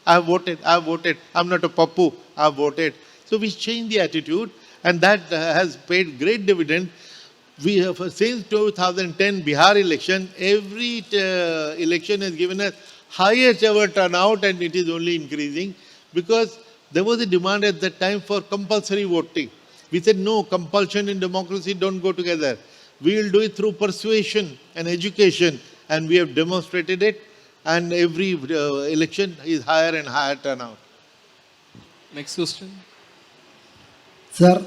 [SPEAKER 3] I have voted, I'm not a Pappu, I have voted. So we changed the attitude, and that has paid great dividend. We have, since 2010 Bihar election, every election has given us highest ever turnout, and it is only increasing because there was a demand at that time for compulsory voting. We said, no, compulsion and democracy don't go together. We will do it through persuasion and education, and we have demonstrated it, and every election is higher and higher turnout.
[SPEAKER 2] Next question.
[SPEAKER 5] Sir,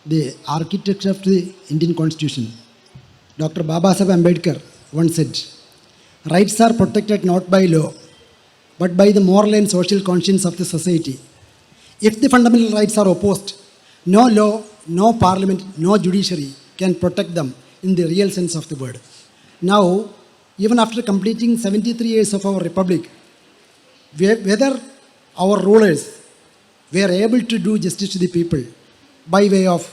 [SPEAKER 5] the architect of the Indian Constitution, Dr. Babasaheb Ambedkar, once said, rights are protected not by law, but by the moral and social conscience of the society. If the fundamental rights are opposed, no law, no parliament, no judiciary can protect them in the real sense of the word. Now, even after completing 73 years of our republic, whether our rulers were able to do justice to the people by way of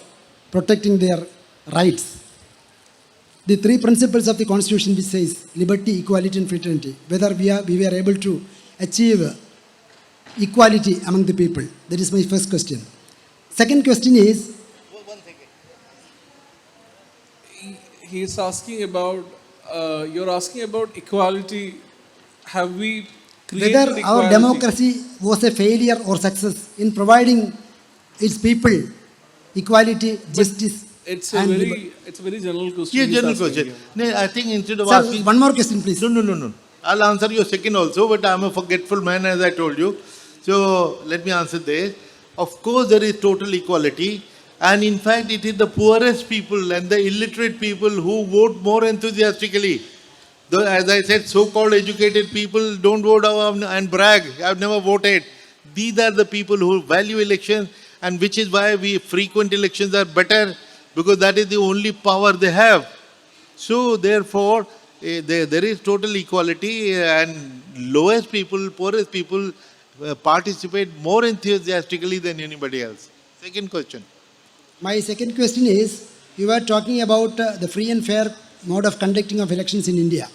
[SPEAKER 5] protecting their rights. The three principles of the Constitution which says liberty, equality and fraternity, whether we were able to achieve equality among the people. That is my first question. Second question is,
[SPEAKER 2] He's asking about, you're asking about equality. Have we created
[SPEAKER 5] whether
[SPEAKER 2] equality?
[SPEAKER 5] our democracy was a failure or success in providing its people equality, justice,
[SPEAKER 2] It's
[SPEAKER 5] and
[SPEAKER 2] a
[SPEAKER 5] liberty.
[SPEAKER 2] very general question.
[SPEAKER 3] Yeah,
[SPEAKER 2] he's
[SPEAKER 3] general
[SPEAKER 2] asking
[SPEAKER 3] question.
[SPEAKER 2] you.
[SPEAKER 3] No, I think instead of
[SPEAKER 5] Sir,
[SPEAKER 3] asking...
[SPEAKER 5] one more question, please.
[SPEAKER 3] No. I'll answer your second also, but I'm a forgetful man, as I told you. So let me answer this. Of course, there is total equality. And in fact, it is the poorest people and the illiterate people who vote more enthusiastically. Though, as I said, so-called educated people don't vote and brag. I've never voted. These are the people who value elections, and which is why frequent elections are better, because that is the only power they have. So therefore, there is total equality, and lowest people, poorest people participate more enthusiastically than anybody else. Second question.
[SPEAKER 5] My second question is, you were talking about the free and fair mode of conducting of elections in India.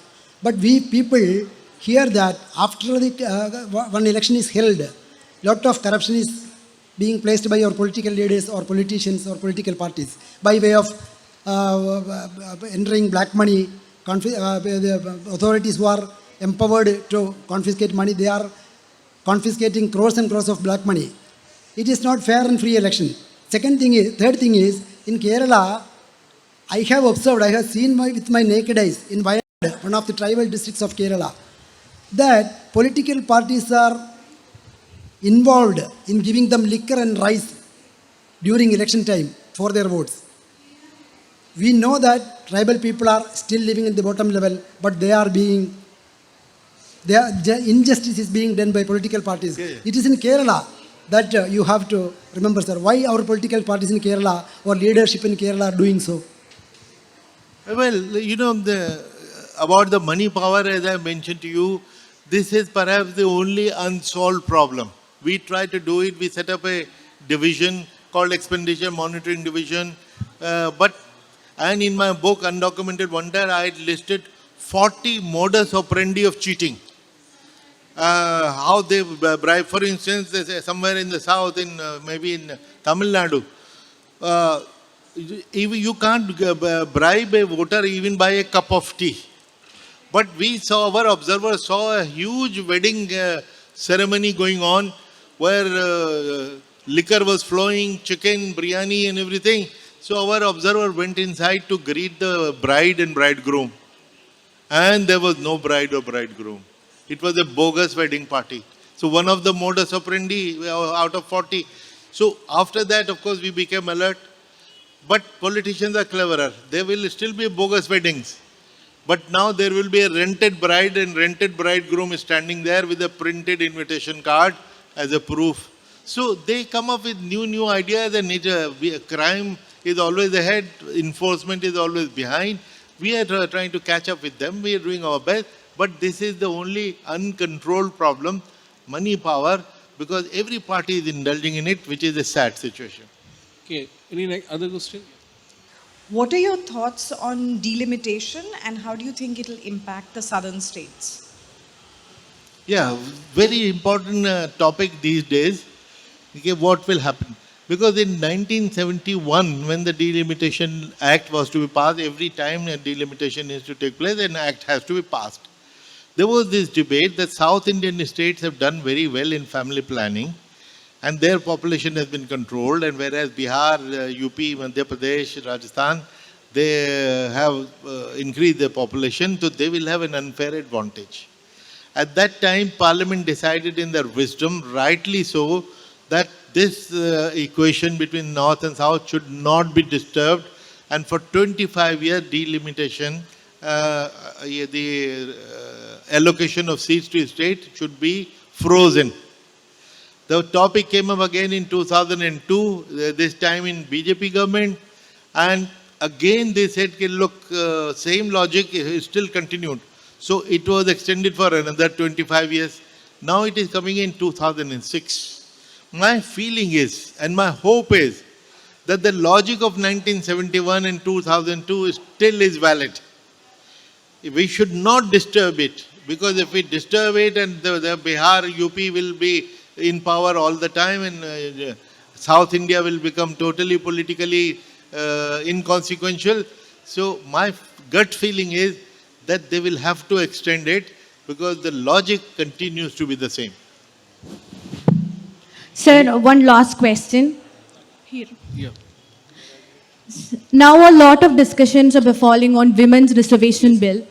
[SPEAKER 5] But we people hear that after one election is held, lot of corruption is being placed by our political leaders or politicians or political parties by way of entering black money. The authorities who are empowered to confiscate money, they are confiscating crores and crores of black money. It is not fair and free election. Third thing is, in Kerala, I have observed, I have seen with my naked eyes in Vayanaad, one of the tribal districts of Kerala, that political parties are involved in giving them liquor and rice during election time for their votes. We know that tribal people are still living in the bottom level, but injustice is being done by political parties.
[SPEAKER 3] Yeah.
[SPEAKER 5] It is in Kerala that you have to remember, sir, why our political parties in Kerala or leadership in Kerala are doing so.
[SPEAKER 3] Well, about the money power, as I mentioned to you, this is perhaps the only unsolved problem. We try to do it. We set up a division called Expenditure Monitoring Division. And in my book, Undocumented Wonder, I listed 40 modus operandi of cheating. How they bribe, for instance, somewhere in the south, maybe in Tamil Nadu, you can't bribe a voter even by a cup of tea. But our observers saw a huge wedding ceremony going on where liquor was flowing, chicken, biryani and everything. So our observer went inside to greet the bride and bridegroom. And there was no bride or bridegroom. It was a bogus wedding party. So one of the modus operandi out of 40. So after that, of course, we became alert. But politicians are cleverer. There will still be bogus weddings. But now there will be a rented bride and rented bridegroom standing there with a printed invitation card as a proof. So they come up with new ideas, and crime is always ahead, enforcement is always behind. We are trying to catch up with them. We are doing our best. But this is the only uncontrolled problem, money power, because every party is indulging in it, which is a sad situation.
[SPEAKER 2] Okay, any other question?
[SPEAKER 6] What are your thoughts on delimitation and how do you think it will impact the southern states?
[SPEAKER 3] Yeah, very important topic these days. Okay, what will happen? Because in 1971, when the Delimitation Act was to be passed, every time a delimitation is to take place, an act has to be passed. There was this debate that South Indian states have done very well in family planning, and their population has been controlled, and whereas Bihar, UP, Madhya Pradesh, Rajasthan, they have increased their population, so they will have an unfair advantage. At that time, Parliament decided in their wisdom, rightly so, that this equation between North and South should not be disturbed, and for 25 years delimitation, the allocation of seats to state should be frozen. The topic came up again in 2002, this time in BJP government, and again they said, look, same logic is still continued. So it was extended for another 25 years. Now it is coming in 2006. My feeling is, and my hope is, that the logic of 1971 and 2002 still is valid. We should not disturb it, because if we disturb it and the Bihar, UP will be in power all the time, and South India will become totally politically inconsequential. So my gut feeling is that they will have to extend it, because the logic continues to be the same.
[SPEAKER 1] Sir, one last question. Here.
[SPEAKER 2] Yeah.
[SPEAKER 1] Now a lot of discussions are befalling on women's reservation bill.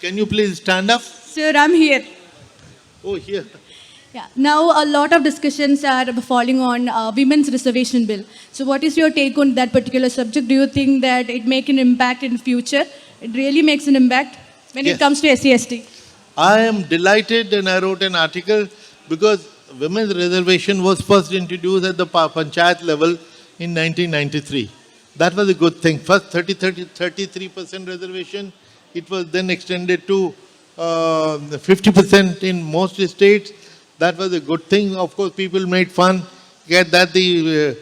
[SPEAKER 3] Can you please stand up?
[SPEAKER 1] Sir, I'm here.
[SPEAKER 3] Oh, here.
[SPEAKER 1] Yeah. Now a lot of discussions are befalling on women's reservation bill. So what is your take on that particular subject? Do you think that it make an impact in future? It really makes an impact when
[SPEAKER 3] Yes.
[SPEAKER 1] it comes to SC/ST?
[SPEAKER 3] I am delighted, and I wrote an article because women's reservation was first introduced at the panchayat level in 1993. That was a good thing. First 33% reservation. It was then extended to 50% in most states. That was a good thing. Of course, people made fun that the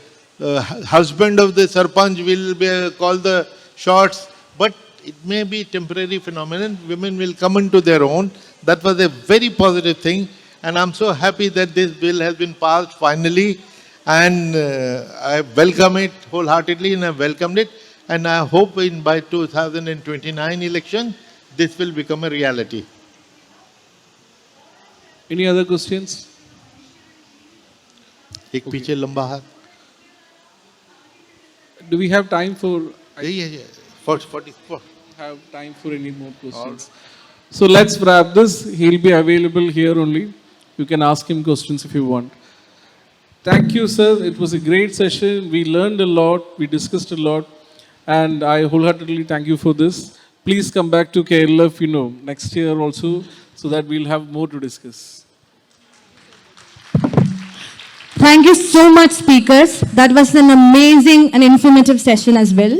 [SPEAKER 3] husband of the sarpanch will be called the shots, but it may be temporary phenomenon. Women will come into their own. That was a very positive thing, and I'm so happy that this bill has been passed finally, and I welcome it wholeheartedly, and I welcomed it, and I hope by 2029 election, this will become a reality.
[SPEAKER 2] Any other questions?
[SPEAKER 3] एक पीछे लंबा हाथ.
[SPEAKER 2] Do we have time for?
[SPEAKER 3] Yeah. 44.
[SPEAKER 2] Have time for any more questions? So let's wrap this. He'll be available here only. You can ask him questions if you want. Thank you, sir. It was a great session. We learned a lot. We discussed a lot. And I wholeheartedly thank you for this. Please come back to KLF, next year also, so that we'll have more to discuss.
[SPEAKER 1] Thank you so much, speakers. That was an amazing and informative session as well.